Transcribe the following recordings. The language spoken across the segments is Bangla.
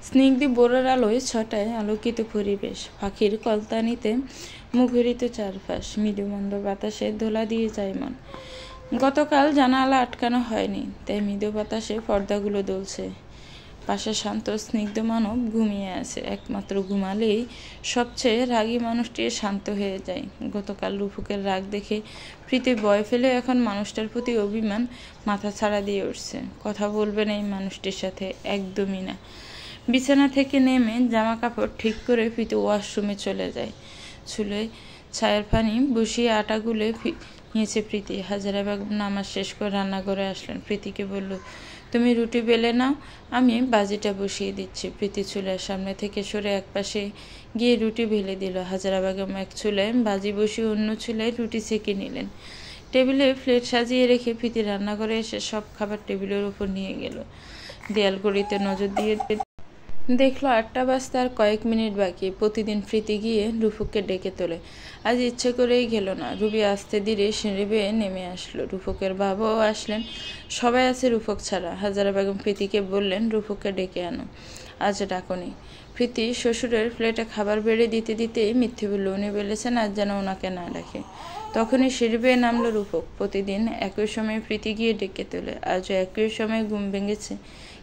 স্নিগ্ধ ভোরের আলোয় ছটায় আলোকিত পরিবেশ, পাখির কলতানিতে মুখরিত চারপাশ, মৃদুমন্দ বাতাসে দোলা দিয়ে যায় মন। গতকাল জানালা আটকানো হয়নি, তাই মৃদু বাতাসে পর্দাগুলো দুলছে। পাশে শান্ত স্নিগ্ধ মানব ঘুমিয়ে আছে। একমাত্র ঘুমালেই সবচেয়ে রাগী মানুষটি শান্ত হয়ে যায়। গতকাল রুফুকের রাগ দেখে প্রীতি ভয় ফেলে এখন মানুষটার প্রতি অভিমান মাথা ছাড়া দিয়ে উঠছে। কথা বলবেন এই মানুষটির সাথে? একদমই না। বিছানা থেকে নেমে জামা কাপড় ঠিক করে প্রীতি ওয়াশরুমে চলে যায়। চুলে ছায়ের পানি বসিয়ে আটা গুলে নিয়েছে প্রীতি। হাজারা বেগম নামাজ শেষ করে রান্নাঘরে আসলেন। প্রীতিকে বলল, তুমি রুটি বেলে নাও, আমি বাজিটা বসিয়ে দিচ্ছি। প্রীতি চুলের সামনে থেকে সরে একপাশে গিয়ে রুটি বেলে দিল। হাজারা বেগম এক চুলায় বাজি বসিয়ে অন্য চুলায় রুটি সেঁকে নিলেন। টেবিলে প্লেট সাজিয়ে রেখে প্রীতি রান্নাঘরে এসে সব খাবার টেবিলের উপর নিয়ে গেল। দেয়াল ঘড়িতে নজর দিয়ে দেখলো 8টা বাজতে আর কয়েক মিনিট বাকি। প্রতিদিন প্রীতি গিয়ে রুফুককে ডেকে তোলে। আজ ইচ্ছে করেই গেল না। রুবি আস্তে ধীরে সিঁড়ি বেয়ে নেমে আসলো। রুফুকের বাবাও আসলেন। সবাই আছে রুফুক ছাড়া। হাজারা বেগম প্রীতিকে বললেন, রুফুককে ডেকে আনো। আজ ডাকনি। প্রীতি শ্বশুরের প্লেটে খাবার বেড়ে দিতে দিতেই মিথ্যে বলল, উনি বলেছেন আজ যেন ওনাকে না ডাকে। তখনই সিঁড়ি বেয়ে নামলো রুফুক। প্রতিদিন একই সময় প্রীতি গিয়ে ডেকে তোলে। আজও একই সময় ঘুম ভেঙেছে,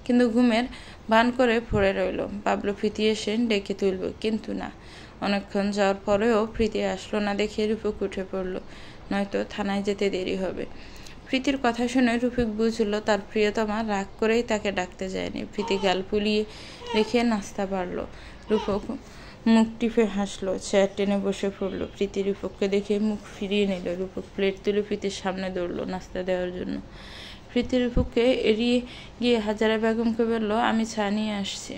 কিন্তু ঘুমের ভান করে পড়ে রইল। ভাবলো প্রীতি এসে ডেকে তুলব, কিন্তু না। অনেকক্ষণ যাওয়ার পরেও প্রীতি আসলো না দেখে রুফুক উঠে পড়ল, নয়তো থানায় যেতে দেরি হবে। প্রীতির কথা শুনে রুফুক বুঝল তার প্রিয়তমা রাগ করেই তাকে ডাকতে যায়নি। প্রীতি গাল ফুলিয়ে রেখে নাস্তা বাড়ল। রুফুক মুখ টিপে হাসলো, চেয়ার টেনে বসে পড়ল। প্রীতি রুফুককে দেখে মুখ ফিরিয়ে নিল। রুফুক প্লেট তুলে প্রীতির সামনে দৌড়ল নাস্তা দেওয়ার জন্য। প্রীতি রুফুককে এড়িয়ে গিয়ে হাজারা বেগমকে বলল, আমি চা নিয়ে আসছি,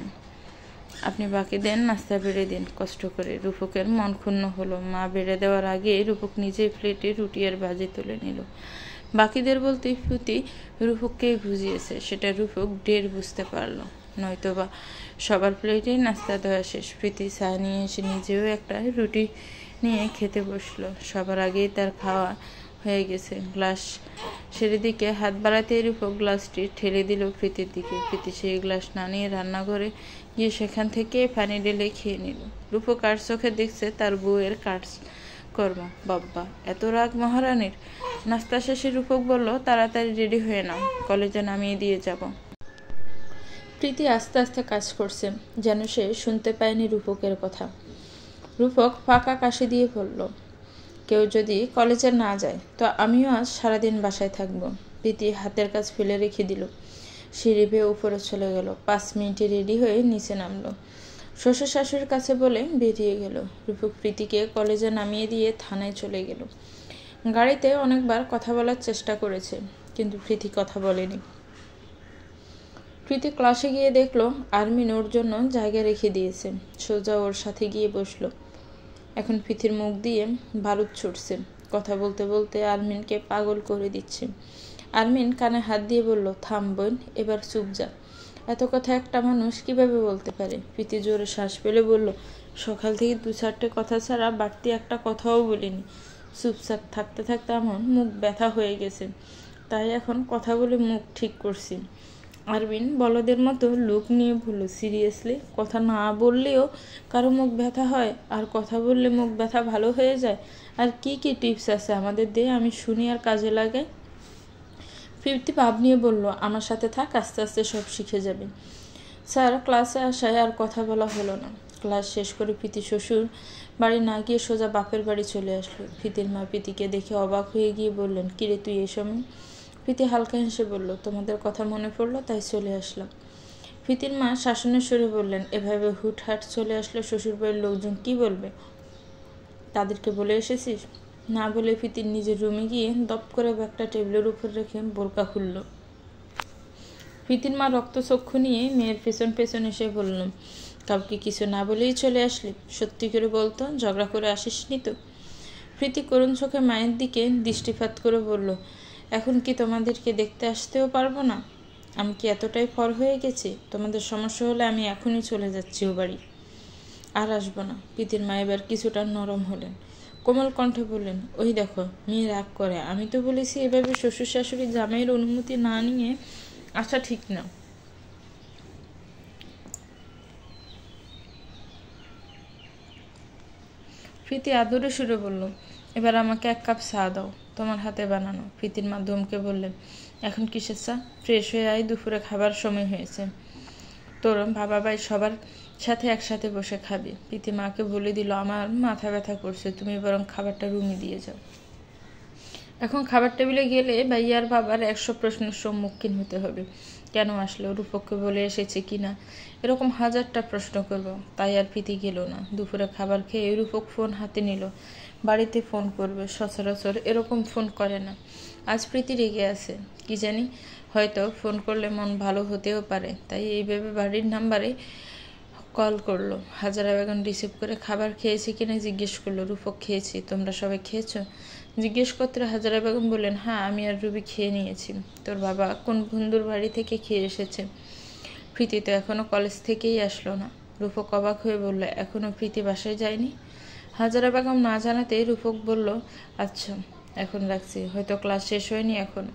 আপনি বাকি দেন, নাস্তা বেড়ে দিন কষ্ট করে। রুফুকের মন ক্ষুণ্ণ হলো। মা বেড়ে দেওয়ার আগে রুফুক নিজেই প্লেটে রুটি আর ভাজি তুলে নিল। বাকিদের বলতে প্রীতি রুফুককেই বুঝিয়েছে, সেটা রুফুক ঢের বুঝতে পারলো। নয়তোবা সবার প্লেটেই নাস্তা দেওয়া শেষ। প্রীতি চা নিয়ে এসে নিজেও একটা রুটি নিয়ে খেতে বসলো। সবার আগেই তার খাওয়া হয়ে গেছে। গ্লাস সেরে দিকে হাত বাড়াতে রুফুক গ্লাসটি ঠেলে দিল প্রীতির দিকে। প্রীতি সেই গ্লাস না নিয়ে রান্নাঘরে গিয়ে সেখান থেকে পানি ঢেলে খেয়ে নিল। রুফুক আর চোখে দেখছে তার বউয়ের কাজকর্ম। বাব্বা, এত রাগ মহারানীর! নাস্তা শেষে রুফুক বলল, তাড়াতাড়ি রেডি হয়ে নাও, কলেজে নামিয়ে দিয়ে যাব। প্রীতি আস্তে আস্তে কাজ করছে, যেন সে শুনতে পায়নি রুফুকের কথা। রুফুক ফাঁকা কাশি দিয়ে বলল, কেউ যদি কলেজে না যায় তো আমিও আজ সারাদিন বাসায় থাকবো। প্রীতি হাতের কাজ ফেলে রেখে দিল। সিঁড়ি বেয়ে উপরে চলে গেল। 5 মিনিটে রেডি হয়ে নিচে নামলো। শ্বশুর শাশুড়ির কাছে বলে বেরিয়ে গেল। রুফুক প্রীতিকে কলেজে নামিয়ে দিয়ে থানায় চলে গেল। গাড়িতে অনেকবার কথা বলার চেষ্টা করেছে, কিন্তু প্রীতি কথা বলেনি। প্রীতি ক্লাসে গিয়ে দেখলো আরমিন ওর জন্য জায়গা রেখে দিয়েছে। সোজা ওর সাথে গিয়ে বসলো। এখন প্রীতির মুখ দিয়ে বারুদ ছুটছে। কথা বলতে বলতে আরমিনকে পাগল করে দিচ্ছে। আরমিন কানে হাত দিয়ে বলল, থাম বোন, এবার চুপ যা। এত কথা একটা মানুষ কিভাবে বলতে পারে? প্রীতি জোরে শ্বাস ফেলে বলল, সকাল থেকে 2-4টে কথা ছাড়া বাড়তি একটা কথাও বলিনি। চুপচাপ থাকতে থাকতে আমার মুখ ব্যথা হয়ে গেছে, তাই এখন কথা বলে মুখ ঠিক করছি। আরমিন বলদের মতো লুক নিয়ে বলল, সিরিয়াসলি? কথা না বললেও কারো মুখ ব্যথা হয়, আর কথা বললে মুখ ব্যথা ভালো হয়ে যায়? আর কি কি টিপস আছে আমাদের দিয়ে, আমি শুনি আর কাজে লাগাই। প্রীতি ভাব নিয়ে বলল, আমার সাথে থাক, আস্তে আস্তে সব শিখে যাবে। স্যার ক্লাসে আসায় আর কথা বলা হলো না। ক্লাস শেষ করে প্রীতি শ্বশুর বাড়ি না গিয়ে সোজা বাপের বাড়ি চলে আসলো। প্রীতির মা প্রীতিকে দেখে অবাক হয়ে গিয়ে বললেন, কিরে তুই এই সময়? প্রীতি হালকা হেসে বলল, তোমাদের কথা মনে পড়লো তাই চলে আসলাম। প্রীতির মা শাসনের সুরে বললেন, এভাবে হুটহাট চলে আসলে শ্বশুরবাড়ির লোকজন কি বলবে? তাদেরকে বলে এসেছিস? না বলে প্রীতির নিজের রুমে গিয়ে দপ করে ব্যাগটা টেবিলের উপর রেখে বোরকা খুলল। প্রীতির মা রক্তচক্ষু নিয়ে মেয়ের পেছন পেছন এসে বলল, কাউকে কিছু না বলেই চলে আসলি? সত্যি করে বলতো, ঝগড়া করে আসিসনি তো? প্রীতি করুণ চোখে মায়ের দিকে দৃষ্টিপাত করে বলল, এখন কি তোমাদেরকে দেখতে আসতেও পারবো না? আমি কি এতটাই ফর হয়ে গেছি? তোমাদের সমস্যা হলে আমি এখনই চলে যাচ্ছি ও বাড়ি, আর আসবো না। প্রীতির মা এবার কিছুটা নরম হলেন। কোমল কণ্ঠে বললেন, ওই দেখো মেয়ে রাগ করে, আমি তো বলেছি এভাবে শ্বশুর শাশুড়ি জামাইয়ের অনুমতি না নিয়ে আসা ঠিক না। প্রীতি আদরে সুরে বলল, এবার আমাকে 1 কাপ চা দাও, তোমার হাতে বানানো। প্রীতির মা ধমকে বললেন, এখন কিসের চা? ফ্রেশ হয়ে আয়, দুপুরে খাবার সময় হয়েছে। তোর বাবা ভাই সবার সাথে একসাথে বসে খাবি। প্রীতি মাকে বলে দিল, আমার মাথা ব্যথা করছে, তুমি বরং খাবারটা রুমে দিয়ে যাও। এখন খাবার টেবিলে গেলে ভাইয়ার বাবার 100 প্রশ্নের সম্মুখীন হতে হবে। কেন আসলো, রূপককে বলে এসেছে কিনা, এরকম 1000টা প্রশ্ন করব। তাই আর প্রীতি গেল না। দুপুরে খাবার খেয়ে রূপক ফোন হাতে নিল। বাড়িতে ফোন করবে, সচরাচর এরকম ফোন করে না। আজ প্রীতি রেগে আছে, কি জানি, হয়তো ফোন করলে মন ভালো হতেও পারে। তাই এই ভেবে বাড়ির নাম্বারে কল করলো। হাজারা বেগম রিসিভ করে খাবার খেয়েছি কিনা জিজ্ঞেস করলো। রূপক, খেয়েছি, তোমরা সবাই খেয়েছো? জিজ্ঞেস করতে হাজারা বেগম বললেন, হ্যাঁ, আমি আর রুবি খেয়ে নিয়েছি। তোর বাবা কোন বন্ধুর বাড়ি থেকে খেয়ে এসেছে? প্রীতি তো এখনো কলেজ থেকেই আসলো না। রূপক অবাক হয়ে বলল, এখনো প্রীতি বাসায় যায়নি? হাজারা বেগম না জানাতেই রূপক বলল, আচ্ছা, এখন রাখছি, হয়তো ক্লাস শেষ হয়নি এখন।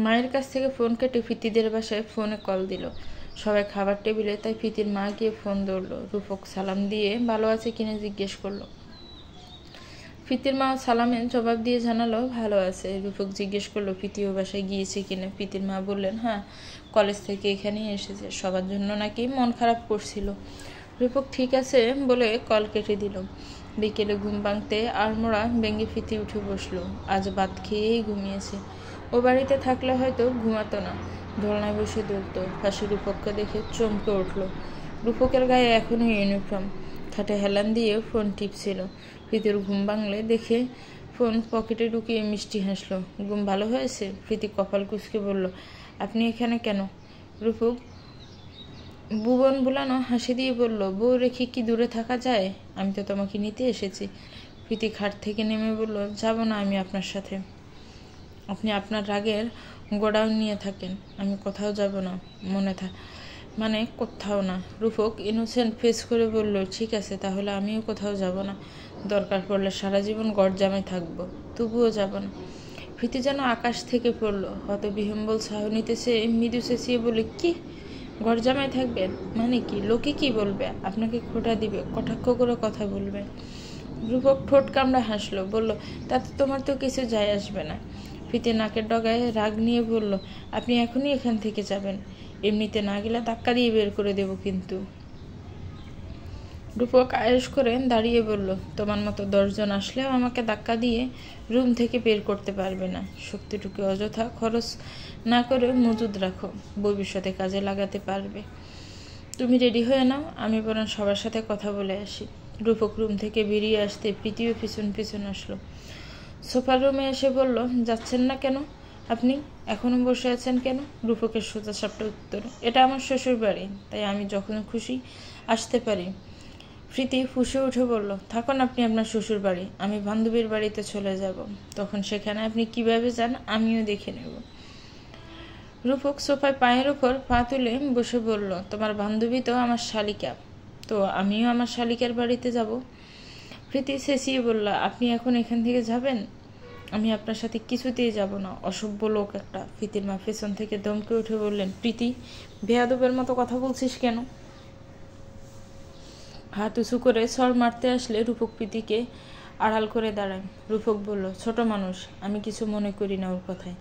মায়ের কাছ থেকে ফোন কেটে প্রীতিদের বাসায় ফোনে কল দিল। সবাই খাবার টেবিলে, তাই প্রীতির মা গিয়ে ফোন ধরলো। রূপক সালাম দিয়ে ভালো আছে কিনা জিজ্ঞেস করলো। প্রীতির মা সালামের জবাব দিয়ে জানালো, ভালো আছে। রূপক জিজ্ঞেস করলো, প্রীতিও বাসায় গিয়েছে কিনা। প্রীতির মা বললেন, হ্যাঁ, কলেজ থেকে এখানেই এসেছে, সবার জন্য নাকি মন খারাপ করছিল। রূপক ঠিক আছে বলে কল কেটে দিল। বিকেলে ঘুম ভাঙতে আড়মোড়া ভেঙে প্রীতি উঠে বসলো। আজ ভাত খেয়েই ঘুমিয়েছে। ও বাড়িতে থাকলে হয়তো ঘুমাতো না, দোলনায় বসে দুলতো। পাশে রূপককে দেখে চমকে উঠল। রূপকের গায়ে এখনো ইউনিফর্ম। খাটে হেলান দিয়ে ফোন টিপছিল। প্রীতির ঘুম ভাঙলে দেখে ফোন পকেটে ঢুকিয়ে মিষ্টি হাসলো। ঘুম ভালো হয়েছে? প্রীতি কপাল কুঁচকে বলল, আপনি এখানে কেন? রূপক ভুবন বুলানো হাসি দিয়ে বলল, বউ রেখে কি দূরে থাকা যায়? আমি তো তোমাকে নিতে এসেছি। প্রীতি খাট থেকে নেমে বলল, যাব না আমি আপনার সাথে। আপনি আপনার রাগের গোডাউন নিয়ে থাকেন, আমি কোথাও যাব না। মানে কোথাও না। রূপক ইনোসেন্ট ফেস করে বলল, ঠিক আছে, তাহলে আমিও কোথাও যাব না। দরকার পড়লে সারা জীবন গড়জামে থাকবো, তবুও যাব না। প্রীতি যেন আকাশ থেকে পড়লো। হতবিহ্বল ছাউনিতে সে মৃদু চেঁচিয়ে বলে, কি গড়জামায় থাকবেন? মানে কি? লোকে কি বলবে? আপনাকে খোঁটা দিবে, কটাক্ষ করে কথা বলবে। রূপক ঠোঁট কামড়া হাসলো, বলল, তাতে তোমার তো কিছু যায় আসবে না। প্রীতি নাকের ডগায় রাগ নিয়ে বলল, আপনি এখনই এখান থেকে যাবেন, এমনিতে না গেলে ধাক্কা দিয়ে বের করে দেব কিন্তু। রূপক আয়েশ করে দাঁড়িয়ে বলল, তোমার মতো 10 জন আসলেও আমাকে ধাক্কা দিয়ে রুম থেকে বের করতে পারবে না। শক্তিটুকু অযথা খরচ না করে মজুদ রাখো, ভবিষ্যতে কাজে লাগাতে পারবে। তুমি রেডি হয়ে নাও, আমি বরং সবার সাথে কথা বলে আসি। রূপক রুম থেকে বেরিয়ে আসতে প্রীতিও পিছন পিছন আসলো। সোফার রুমে এসে বলল, যাচ্ছেন না কেন আপনি? এখনো বসে আছেন কেন? রূপকের সোজা সাপটা উত্তর, এটা আমার শ্বশুর বাড়ি, তাই আমি যখন খুশি আসতে পারি। প্রীতি ফুঁসে উঠে বলল, থাকুন আপনি আপনার শ্বশুর বাড়ি, আমি বান্ধবীর বাড়িতে চলে যাব। তখন সেখানে আপনি কিভাবে যান আমিও দেখে নেব। রূপক সোফায় পায়ের ওপর পা তুলে বসে বলল, তোমার বান্ধবী তো আমার শালিকা, তো আমিও আমার শালিকার বাড়িতে যাব। প্রীতি চেঁচিয়ে বলল, আপনি এখন এখান থেকে যাবেন? আমি আপনার সাথে কিছুতেই যাব না, অসভ্য লোক একটা। প্রীতির মা পেছন থেকে দমকে উঠে বললেন, প্রীতি, বেয়াদবের মতো কথা বলছিস কেন? হাত উঁচু করে ছড় মারতে আসলে রূপক প্রীতিকে আড়াল করে দাঁড়ায়। রূপক বলল, ছোট মানুষ, আমি কিছু মনে করি না ওর কথায়,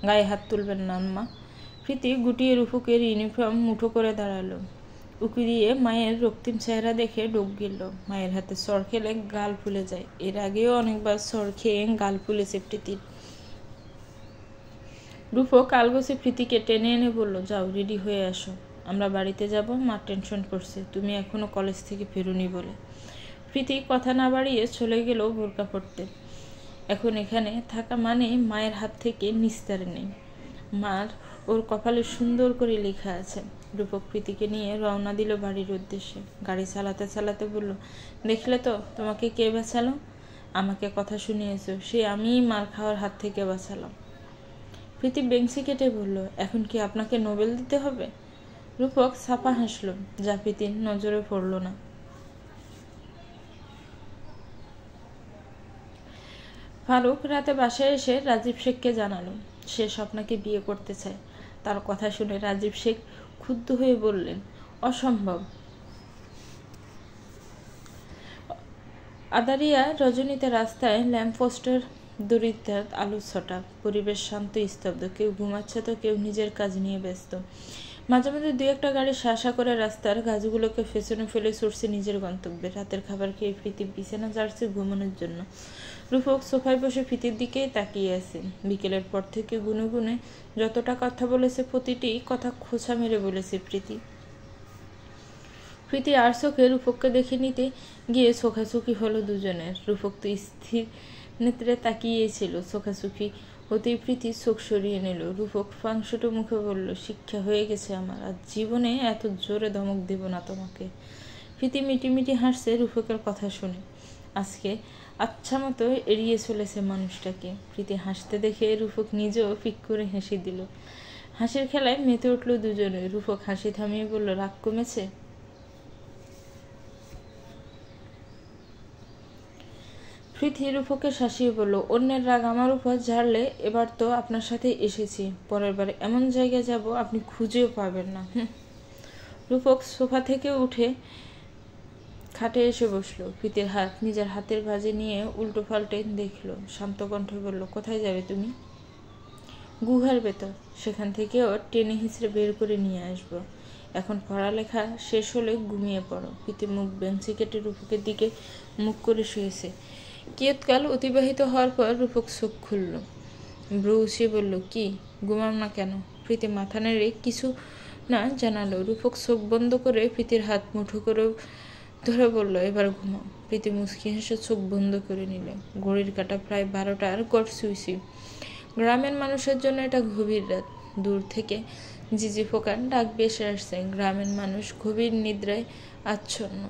গায়ে হাত তুলবেন না আম্মা। প্রীতি গুটিয়ে রূপকের ইউনিফর্ম মুঠো করে দাঁড়ালো। উকি দিয়ে মায়ের রক্তিম চেহারা দেখে ডোক গেল। মায়ের হাতে সর খেলে গাল ফুলে যায়। এর আগেও অনেকবার সর খেয়ে গাল ফুলেছে প্রীতির। রূপক আলগোছে প্রীতিকে টেনে এনে বলল, যাও রেডি হয়ে আসো, আমরা বাড়িতে যাব, মা টেনশন করছে তুমি এখনো কলেজ থেকে ফেরোনি বলে। প্রীতি কথা না বাড়িয়ে চলে গেল বোরকা পড়তে। এখন এখানে থাকা মানে মায়ের হাত থেকে নিস্তার নেই। মার ওর কপালে সুন্দর করে লেখা আছে। রূপক প্রীতিকে নিয়ে রওনা দিল বাড়ির উদ্দেশ্যে। গাড়ি চালাতে চালাতে বলল, দেখলে তো তোমাকে কে বাঁচালো? আমাকে কথা শুনিয়েছো, সে আমিই মার খাওয়ার হাত থেকে বাঁচালাম। প্রীতি বেঞ্চি কেটে বলল, এখন কি আপনাকে নোবেল দিতে হবে? রূপক ছাপা হাসল, যা প্রীতির নজরে পড়ল না। ফারুক রাতে বাসায় এসে রাজীব শেখকে জানালো সে স্বপ্নাকে বিয়ে করতে চায়। তার কথা শুনে রাজীব শেখ ক্ষুব্ধ হয়ে বললেন, অসম্ভব, আদারিয়া রজনীতে রাস্তায় ল্যাম্পপোস্টের দরিদ্রাত আলো ছটা, পরিবেশ শান্ত স্তব্ধ, কেউ ঘুমাচ্ছে তো কেউ নিজের কাজ নিয়ে ব্যস্ত। মাঝে মাঝে দুই একটা গাড়ি শাসা করে রাস্তার গাছগুলোকে পেছনে ফেলে ছুটছে নিজের গন্তব্যে। রাতের খাবার খেয়ে প্রীতি বিছানা ঝাড়ছে ঘুমানোর জন্য। রূপক সোফায় বসে প্রীতির দিকেই তাকিয়ে আছে। বিকেলের পর থেকে গুনে গুনে যতটা কথা বলেছে প্রতিটি কথা খোঁচা মেরে বলেছে প্রীতি। প্রীতি আর চোখে রূপককে দেখে নিতে গিয়ে চোখাচোখি হলো দুজনের। রূপক তো স্থির নেত্রে তাকিয়েছিল। চোখাচোখি হতেই প্রীতি চোখ সরিয়ে নিল। রূপক ফাংশটো মুখে বলল, শিক্ষা হয়ে গেছে আমার, আর জীবনে এত জোরে ধমক দেব না তোমাকে। প্রীতি মিটিমিটি হাসছে রূপকের কথা শুনে। আজকে আচ্ছা মতো এড়িয়ে চলেছে মানুষটাকে। প্রীতি হাসতে দেখে রূপক নিজেও ফিক করে হেসে দিল। হাসির খেলায় মেতে উঠল দুজনে। রূপক হাসি থামিয়ে বলল, রাগ কমেছে? প্রীতি রূপকে শাসিয়ে বলল, অন্যের রাগ আমার উপর ঝাড়লে এবার তো আপনার সাথে এসেছি, পরের বার এমন জায়গায় যাব আপনি খুঁজেও পাবেন না। রূপক সোফা থেকে উঠে খাটে এসে বসলো। প্রীতির হাত নিজের হাতের ভাঁজে নিয়ে উল্টো পাল্টে দেখলো। শান্ত কণ্ঠে বলল, কোথায় যাবে তুমি? গুহার ভেতর, সেখান থেকেও টেনে হিঁচড়ে বের করে নিয়ে আসবো। এখন পড়ালেখা শেষ হলে ঘুমিয়ে পড়ো। প্রীতি মুখ বেঞ্চি কেটে রূপকের দিকে মুখ করে শুয়েছে। কিয়ৎকাল অতিবাহিত হওয়ার পর রূপক চোখ খুলল। ব্রু উঁচিয়ে বলল, কি ঘুমাম না কেন? প্রীতি মাথা নেড়ে কিছু না জানালো। রূপক চোখ বন্ধ করে প্রীতির হাত মুঠো করে ধরে বলল, এবার ঘুমাও। প্রীতি মুচকি হেসে চোখ বন্ধ করে নিল। ঘড়ির কাঁটা প্রায় 12টার গড় ছুঁইছি। গ্রামের মানুষের জন্য এটা গভীর রাত। দূর থেকে ঝিঝি পোকার ডাক ভেসে আসছে। গ্রামের মানুষ গভীর নিদ্রায় আচ্ছন্ন।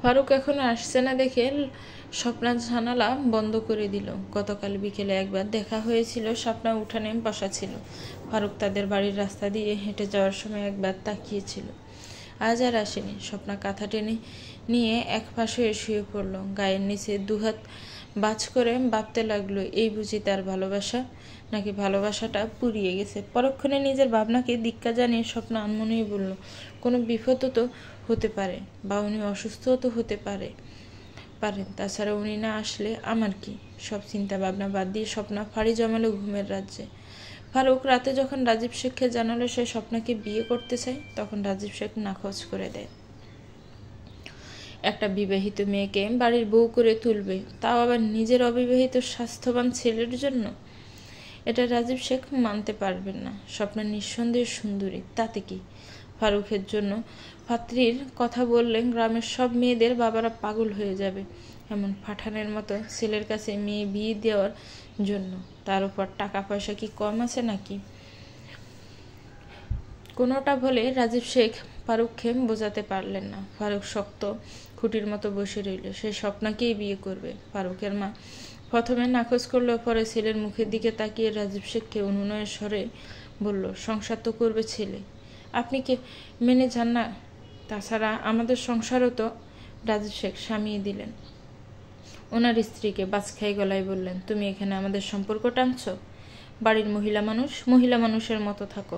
ফারুক এখনো আসছে না দেখে স্বপ্না জানালা বন্ধ করে দিল। গতকাল বিকেলে একবার দেখা হয়েছিল। স্বপ্না উঠানে বসা ছিল। ফারুক তাদের বাড়ির রাস্তা দিয়ে হেঁটে যাওয়ার সময় একবার তাকিয়েছিল। আজ আর আসেনি। স্বপ্না কাঁথা টেনে নিয়ে এক পাশে শুয়ে পড়ল। গায়ের নিচে দুহাত বাজ করে ভাবতে লাগলো, এই বুঝি তার ভালোবাসা, নাকি ভালোবাসাটা পুড়িয়ে গেছে। পরক্ষণে নিজের ভাবনাকে ধিক্কার জানিয়ে স্বপ্ন আনমনেই বলল, কোনো বিপদও তো হতে পারে, বা উনি অসুস্থও তো হতে পারেন। তাছাড়া উনি না আসলে আমার কি? সব চিন্তা ভাবনা বাদ দিয়ে স্বপ্না ফাড়ি জমালো ঘুমের রাজ্যে। ফারুক রাতে যখন রাজীব শেখকে জানালো সে স্বপ্নাকে বিয়ে করতে চায়, তখন রাজীব শেখ নাকচ করে দেয়। একটা বিবাহিত মেয়েকে বাড়ির বউ করে তুলবে, তাও আবার নিজের অবিবাহিত স্বাস্থ্যবান ছেলের জন্য? এটা রাজীব শেখ মানতে পারবেন না। স্বপ্না নিঃসন্দেহে সুন্দরী, তাতে কি? ফারুকের জন্য পাত্রীর কথা বললে গ্রামের সব মেয়েদের বাবারা পাগল হয়ে যাবে। এমন পাঠানের মতো ছেলের কাছে মেয়ে বিয়ে দেওয়ার জন্য। তার উপর টাকা পয়সা কি কম আছে নাকি? কোনোটা বলে রাজীব শেখ ফারুককে বোঝাতে পারলেন না। ফারুক শক্ত খুঁটির মতো বসে রইল। সে স্বপ্নাকেই বিয়ে করবে। ফারুকের মা প্রথমে নাকচ করলো, পরে ছেলের মুখের দিকে তাকিয়ে রাজীব শেখকে অনুনয়ের স্বরে বলল, সংসার তো করবে ছেলে, আপনি কি মেনে যান না? তাছাড়া আমাদের সংসারও তো। রাজীব শেখ সামিয়ে দিলেন। ওনার স্ত্রীকে বাজখাই গলায় বললেন, তুমি এখানে আমাদের সম্পর্ক টানছ? বাড়ির মহিলা মানুষের মতো থাকো,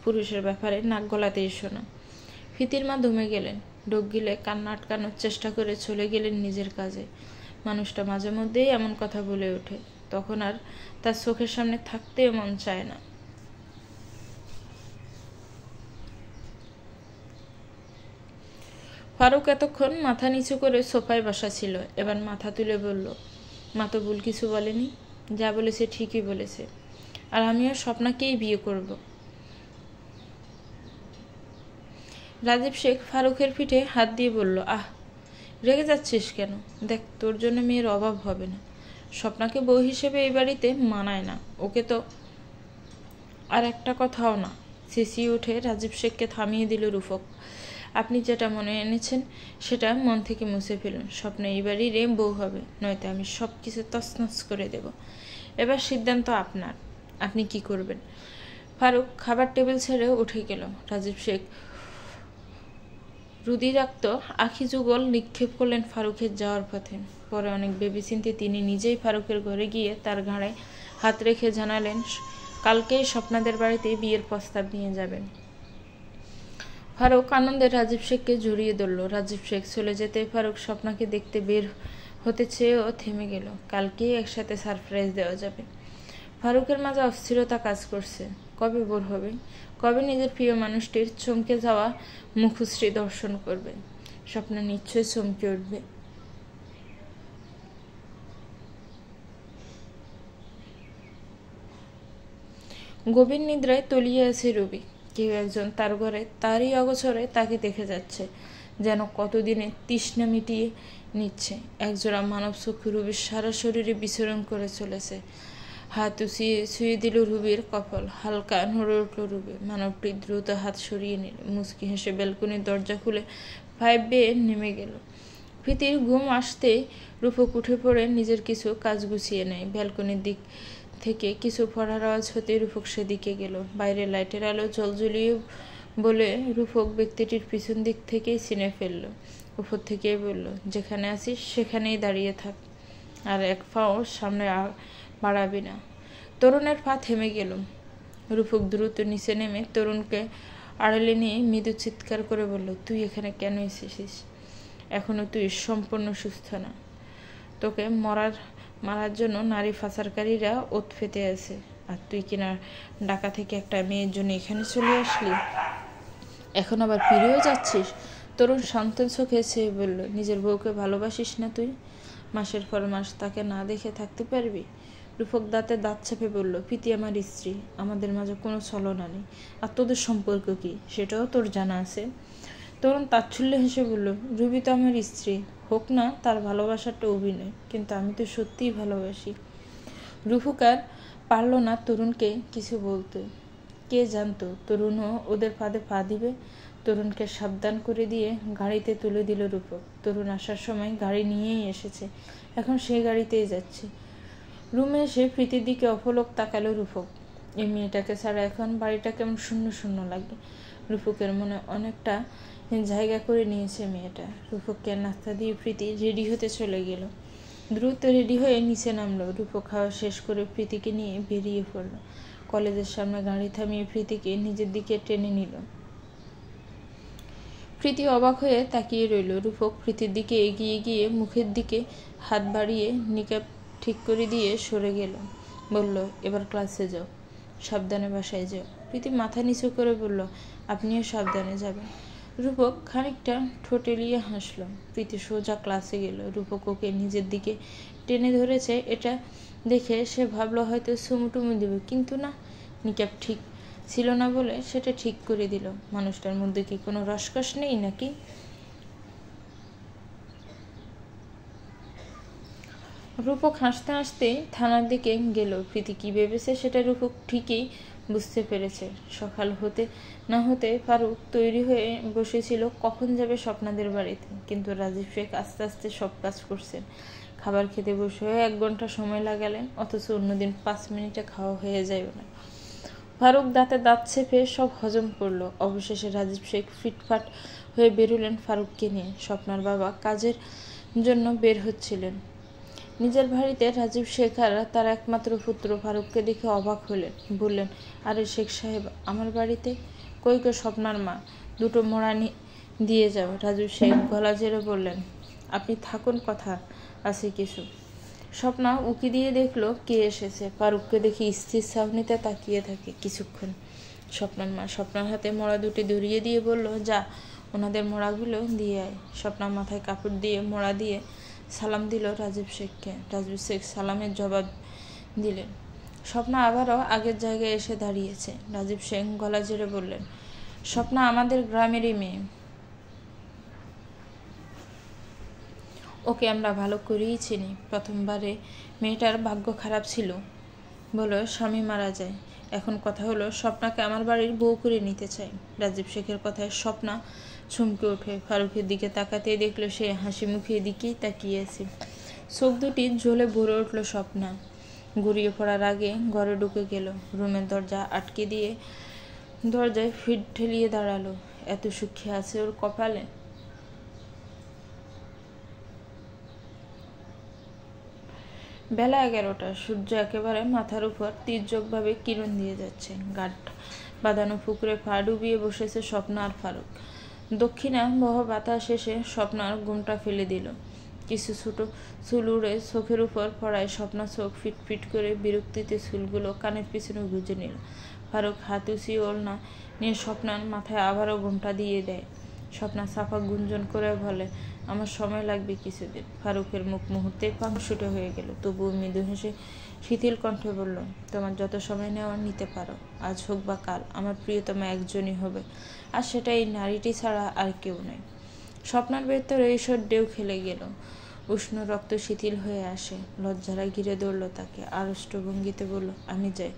পুরুষের ব্যাপারে নাক গলাতে এসো না। ফিতির মা দমে গেলেন। ডোক গিলে কান্না আটকানোর চেষ্টা করে চলে গেলেন নিজের কাজে। মানুষটা মাঝে মধ্যেই এমন কথা বলে ওঠে, তখন আর তার চোখের সামনে থাকতে মন চায় না। ফারুক এতক্ষণ মাথা নিচু করে সোফায় বসা ছিল। এবার মাথা তুলে বলল, মা তো ভুল কিছু বলেনি, যা বলেছে ঠিকই বলেছে, আর আমিও স্বপ্নাকেই বিয়ে করব। রাজীব শেখ ফারুকের পিঠে হাত দিয়ে বলল, আহ, রেগে যাচ্ছিস কেন? দেখ, তোর জন্য মেয়ের অভাব হবে না। স্বপ্নাকে বউ হিসেবে এই বাড়িতে মানায় না, ওকে তো। আর একটা কথাও না। চেঁচিয়ে উঠে রাজীব শেখকে থামিয়ে দিল রূপক। আপনি যেটা মনে এনেছেন সেটা মন থেকে মুছে ফেলুন। স্বপ্ন এই বাড়ির বউ হবে, নয়তো আমি সব কিছু তছনছ করে দেব। এবার সিদ্ধান্ত আপনার, আপনি কি করবেন? ফারুক খাবার টেবিল ছেড়ে উঠে গেল। রাজীব শেখ রুদিরাক্ত আখি যুগল নিক্ষেপ করলেন ফারুকের যাওয়ার পথে। পরে অনেক ভেবেচিন্তে তিনি নিজেই ফারুকের ঘরে গিয়ে তার ঘাড়ে হাত রেখে জানালেন, কালকেই স্বপ্নাদের বাড়িতে বিয়ের প্রস্তাব নিয়ে যাবেন। ফারুক আনন্দে রাজীব শেখকে জড়িয়ে ধরল। রাজীব শেখ চলে যেতে ফারুক স্বপ্নাকে দেখতে বের হতে চেয়েও থেমে গেল। কালকেই একসাথে সারপ্রাইজ দেওয়া যাবে। ফারুকের মাঝে অস্থিরতা কাজ করছে। কবে বের হবে? কবে নিজের প্রিয় মানুষটির চমকে যাওয়া মুখশ্রী দর্শন করবে? স্বপ্না নিশ্চয়ই চমকে উঠবে। গভীর নিদ্রায় তলিয়ে আছে রুবি। কেউ একজন তার ঘরে তারই অগোচরে তাকে দেখে যাচ্ছে, যেন কতদিনে তৃষ্ণা মিটিয়ে নিচ্ছে। একজোড়া মানব চক্ষু রুবির সারা শরীরে বিচরণ করে চলেছে। হাত উঁচিয়ে ছুঁয়ে দিল রুবির কপাল। হালকা নড়ে উঠল রুবি। মানবটি দ্রুত হাত সরিয়ে নিল। মুচকি হেসে ব্যালকনির দরজা খুলে 5 বেয়ে নেমে গেল। প্রীতির ঘুম আসতেই রূপক উঠে পড়ে নিজের কিছু কাজ গুছিয়ে নেয়। ব্যালকনির দিক থেকে কিছু পড়ার আওয়াজ হতে রূপক সেদিকে গেল। বাইরে লাইটের আলো জলজলিয়ে বলে রূপক ব্যক্তিটির পিছন দিক থেকেই চিনে ফেলল। উপর থেকেই বলল, যেখানে আছিস সেখানেই দাঁড়িয়ে থাক, আর এক পাও সামনে বাড়াবি না। তরুণের পা থেমে গেল। রূপক দ্রুত নিচে নেমে তরুণকে আড়ালে নিয়ে মৃদু চিৎকার করে বলল, তুই এখানে কেন এসেছিস? এখনো তুই সম্পূর্ণ সুস্থ না। তোকে মারার জন্য নারী পাচারকারীরা ওত ফেতে আছে, আর তুই কিনা ঢাকা থেকে একটা মেয়ের জন্য এখানে চলে আসলি। এখন আবার ফিরেও যাচ্ছিস? তরুণ শান্ত চোখে চেয়ে বলল, নিজের বউকে ভালোবাসিস না তুই? মাসের পর মাস তাকে না দেখে থাকতে পারবি? রূপক দাঁতে দাঁত চেপে বলল, প্রীতি আমার স্ত্রী, আমাদের মাঝে কোনো ছলনা নেই। আর তোদের সম্পর্ক কি সেটাও তোর জানা আছে? তরুণ তাচ্ছল্যে হেসে বলল, রুবি তো আমার স্ত্রী, হোক না তার ভালোবাসাটা অভিনয়, কিন্তু আমি তো সত্যিই ভালোবাসি। রূপক আর পারল না তরুণকে কিছু বলতে। কে জানতো তরুণও ওদের ফাঁদে পা দিবে। তরুণকে সাবধান করে দিয়ে গাড়িতে তুলে দিল রূপক। তরুণ আসার সময় গাড়ি নিয়েই এসেছে, এখন সেই গাড়িতেই যাচ্ছে। রুমে এসে প্রীতির দিকে অপলক তাকালো রূপক। এই মেয়েটাকে ছাড়া এখন বাড়িটা কেমন শূন্য শূন্য লাগে। রূপকের মনে অনেকটা জায়গা করে নিয়েছে মেয়েটা। রূপককে নাস্তা দিয়ে প্রীতি রেডি হতে চলে গেল। দ্রুত রেডি হয়ে নিচে নামলো। রূপক খাওয়া শেষ করে প্রীতিকে নিয়ে বেরিয়ে পড়ল। কলেজের সামনে গাড়ি থামিয়ে প্রীতিকে নিজের দিকে টেনে নিল। প্রীতি অবাক হয়ে তাকিয়ে রইল। রূপক প্রীতির দিকে এগিয়ে গিয়ে মুখের দিকে হাত বাড়িয়ে নিকাব ঠিক করে দিয়ে সরে গেল। বলল, এবার ক্লাসে যাও, সাবধানে বাসায় যাও। প্রীতি মাথা নিচু করে বলল, আপনিও সাবধানে যাবেন। রূপক খানিকটা ঠোঁটেলিয়ে হাসল। প্রীতি সোজা ক্লাসে গেল। রূপক ওকে নিজের দিকে টেনে ধরেছে, এটা দেখে সে ভাবলো হয়তো চুমুটুমু দেবে, কিন্তু না, নিকাব ঠিক ছিল না বলে সেটা ঠিক করে দিল। মানুষটার মধ্যে কি কোনো রসকস নেই নাকি? রূপক হাসতে হাসতে থানার দিকে গেল। প্রীতি কি ভেবেছে সেটা রূপক ঠিকই বুঝতে পেরেছে। সকাল হতে না হতে ফারুক তৈরি হয়ে বসেছিল কখন যাবে স্বপ্নাদের বাড়িতে, কিন্তু রাজীব শেখ আস্তে আস্তে সব কাজ করছেন। খাবার খেতে বসে 1 ঘন্টা সময় লাগালেন, অথচ অন্যদিন 5 মিনিটে খাওয়া হয়ে যায় না। ফারুক দাঁতে দাঁত চেপে সব হজম করলো। অবশেষে রাজীব শেখ ফিটফাট হয়ে বেরোলেন ফারুককে নিয়ে। স্বপ্নার বাবা কাজের জন্য বের হচ্ছিলেন নিজের বাড়িতে। রাজীব শেখ আর তার একমাত্র পুত্র ফারুককে দেখে অবাক হলেন। বললেন, আরে শেখ সাহেব, আমার বাড়িতে? কই গো স্বপ্নার মা, 2টো মোড়া দিয়ে যাও। রাজীব শেখ গলা ঝেড়ে বললেন, আপনি থাকুন, কথা আছে কিছু। স্বপ্না উকি দিয়ে দেখলো কে এসেছে। ফারুককে দেখে স্থির ছাউনিতে তাকিয়ে থাকে কিছুক্ষণ। স্বপ্নার মা স্বপ্নার হাতে মোড়া 2টি ধরিয়ে দিয়ে বলল, যা ওনাদের মোড়াগুলো দিয়ে আয়। স্বপ্নার মাথায় কাপড় দিয়ে মোড়া দিয়ে সালাম দিল রাজীব শেখকে। রাজীব শেখ সালামের জবাব দিলেন। স্বপ্না আবারও আগের জায়গায় এসে দাঁড়িয়েছে। রাজীব শেখ গলা ঝেড়ে বললেন, স্বপ্না আমাদের গ্রামেরই মেয়ে, ওকে আমরা ভালো করেই চিনি। প্রথমবারে মেয়েটার ভাগ্য খারাপ ছিল বলে স্বামী মারা যায়। এখন কথা হলো স্বপ্নাকে আমার বাড়ির বউ করে নিতে চাই। রাজীব শেখের কথায় স্বপ্না চমকে ওঠে। ফারুকের দিকে তাকাতেই দেখলো সে হাসি মুখে দিকেই তাকিয়ে আছে। চোখ দুটি জ্বলে ভরে উঠল স্বপ্না। গড়িয়ে পড়ার আগে ঘরে ঢুকে গেল। রুমের দরজা আটকে দিয়ে দরজায় ফিট ঠেলিয়ে দাঁড়ালো। এত সুখে আছে ওর কপালে। বেলা 11টা। সূর্য একেবারে মাথার উপর তীর্যকভাবে কিরণ দিয়ে যাচ্ছে। বাঁধানো পুকুরে পা ডুবিয়ে বসেছে স্বপ্না আর ফারুক। দক্ষিণা বহ বাতাস এসে স্বপ্নার ঘুমটা ফেলে দিল। কিছু ছোট চুল উড়ে চোখের উপর পড়ায় স্বপ্না চোখ ফিটফিট করে বিরক্তিতে চুলগুলো কানের পিছনে গুঁজে নিল। ফারুক হাত উঁচিয়ে ওড়না নিয়ে স্বপ্নার মাথায় আবারও ঘুমটা দিয়ে দেয়। স্বপ্না চাপা গুঞ্জন করে বলে, আমার সময় লাগবে কিছুদিন। ফারুকের মুখ মুহূর্তে পাংশুটে হয়ে গেল, তবুও মৃদু হেসে শিথিল কণ্ঠে বলল, তোমার যত সময় নেওয়ার নিতে পারো, আজ হোক বা কাল আমার প্রিয়তমা একজনই হবে, আর সেটা এই নারীটি ছাড়া আর কেউ নয়। স্বপ্নার ভেতরে ঈশ্বর ঢেউ খেলে গেল, উষ্ণ রক্ত শিথিল হয়ে আসে, লজ্জারা ঘিরে ধরল তাকে, আড়ষ্ট ভঙ্গিতে বলল, আমি যাই।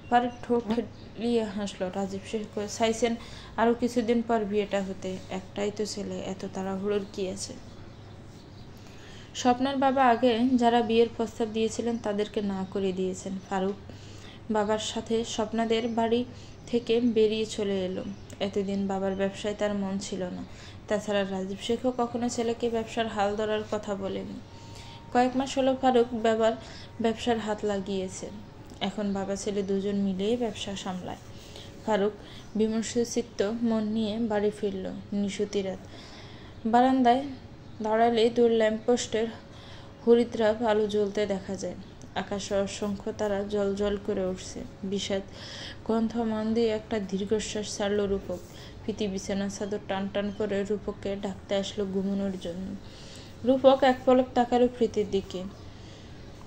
ফারুক ঠোঁট ঠেলিয়ে হাসল। রাজীব শেখ চাইছেন আরো কিছুদিন পর বিয়েটা হতে, একটাই তো ছেলে, এত তাড়াহুড়োর কি আছে? স্বপ্নার বাবা আগে যারা বিয়ের প্রস্তাব দিয়েছিলেন তাদেরকে না করে দিয়েছেন। ফারুক বাবার সাথে স্বপ্নাদের বাড়ি থেকে বেরিয়ে চলে এলো। এতদিন বাবার ব্যবসায় তার মন ছিল না। তাছাড়া রাজীব শেখও কখনো ছেলেকে ব্যবসার হাল ধরার কথা বলেনি। কয়েক মাস হলো ফারুক বাবার ব্যবসার হাত লাগিয়েছে। এখন বাবা ছেলে দুজন মিলেই ব্যবসা সামলায়। ফারুক বিমর্ষচিত্ত মন নিয়ে বাড়ি ফিরল। নিশুতি রাত। বারান্দায় দাঁড়ালে দূর ল্যাম্পপোস্টের হরিদ্রাভ আলো জ্বলতে দেখা যায়। আকাশে অসংখ্য তারা জল জল করে উঠছে। বিষাদ গন্ধ মন দিয়ে একটা দীর্ঘশ্বাস ছাড়ল রূপক। প্রীতি বিছানা চাদর টান টান করে রূপককে ডাকতে আসলো ঘুমানোর জন্য। রূপক এক পলক তাকালো প্রীতির দিকে,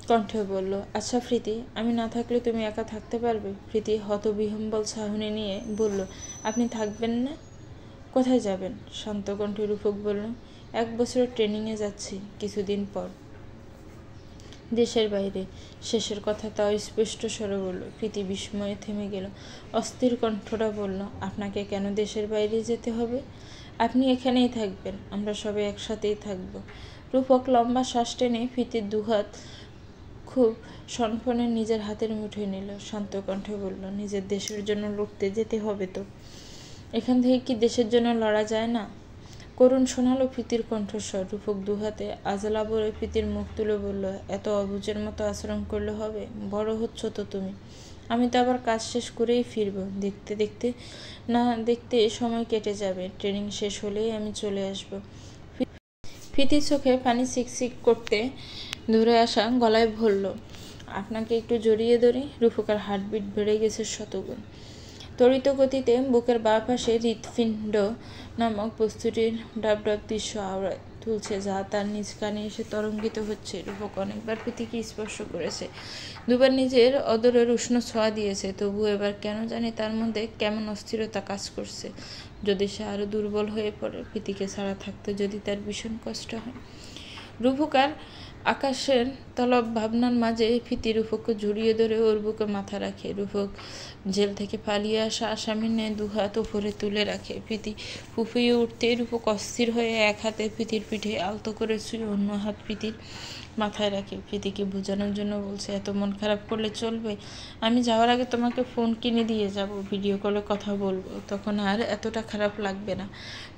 কণ্ঠে বলল, আচ্ছা প্রীতি, আমি না থাকলে তুমি একা থাকতে পারবে? প্রীতি হতবিহ্বল চাহনি নিয়ে বলল, আপনি থাকবেন না? কোথায় যাবেন? শান্ত কণ্ঠে রূপক বলল, 1 বছরের ট্রেনিংয়ে যাচ্ছি কিছুদিন পর, দেশের বাইরে। শেষের কথা তাও স্পষ্ট স্বরে বলল। প্রীতি বিস্ময়ে থেমে গেল। অস্থির কণ্ঠটা বলল, আপনাকে কেন দেশের বাইরে যেতে হবে? আপনি এখানেই থাকবেন, আমরা সবাই একসাথেই থাকব। রূপক লম্বা শ্বাস টেনে প্রীতির দুহাত খুব সনফনে নিজের হাতের মুঠোয় নিল। শান্ত কণ্ঠে বলল, নিজের দেশের জন্য লড়তে যেতে হবে তো। এখান থেকে কি দেশের জন্য লড়া যায় না? করুণ শোনালো প্রীতির কণ্ঠস্বর। রূপক দুহাতে আজলা ভরে প্রীতির মুখ তুলে বলল, এত অবুঝের মতো আচরণ করলে হবে? বড় হচ্ছ তো তুমি, আমি তো আবার কাজ শেষ করেই ফিরব। দেখতে দেখতে না দেখতে সময় কেটে যাবে, ট্রেনিং শেষ হলেই আমি চলে আসব। প্রীতির চোখে পানি সিকসিক করতে ধরে আসা গলায় বলল, আপনাকে একটু জড়িয়ে ধরি। রূপকের হার্টবিট বেড়ে গেছে শতগুণ। তড়িৎ গতিতে বুকের বাঁ পাশে হৃৎপিণ্ড নামক বস্তুটির ডাব ডাব দৃশ্য আওড়ায় তুলছে, যা তার নিজ কানে এসে তরঙ্গিত হচ্ছে। রূপক অনেকবার প্রীতিকে স্পর্শ করেছে, দুবার নিজের অদরের উষ্ণ ছোঁয়া দিয়েছে, তবু এবার কেন জানি তার মধ্যে কেমন অস্থিরতা কাজ করছে। যদি সে আরো দুর্বল হয়ে পড়ে, প্রীতিকে ছাড়া থাকতে যদি তার ভীষণ কষ্ট হয়। রূপক আর আকাশের তলব ভাবনার মাঝে প্রীতি রূপককে জড়িয়ে ধরে ওর বুকে মাথা রাখে। রূপক জেল থেকে পালিয়ে আসা আসামির ন্যায় দুহাত উপরে তুলে রাখে। প্রীতি ফুফিয়ে উঠতে রূপক অস্থির হয়ে এক হাতে প্রীতির পিঠে আলতো করে ছুঁয়ে অন্য হাত প্রীতির মাথায় রাখে। প্রীতিকে বোঝানোর জন্য বলছে, এত মন খারাপ করলে চলবে? আমি যাওয়ার আগে তোমাকে ফোন কিনে দিয়ে যাব, ভিডিও কলে কথা বলবো, তখন আর এতটা খারাপ লাগবে না,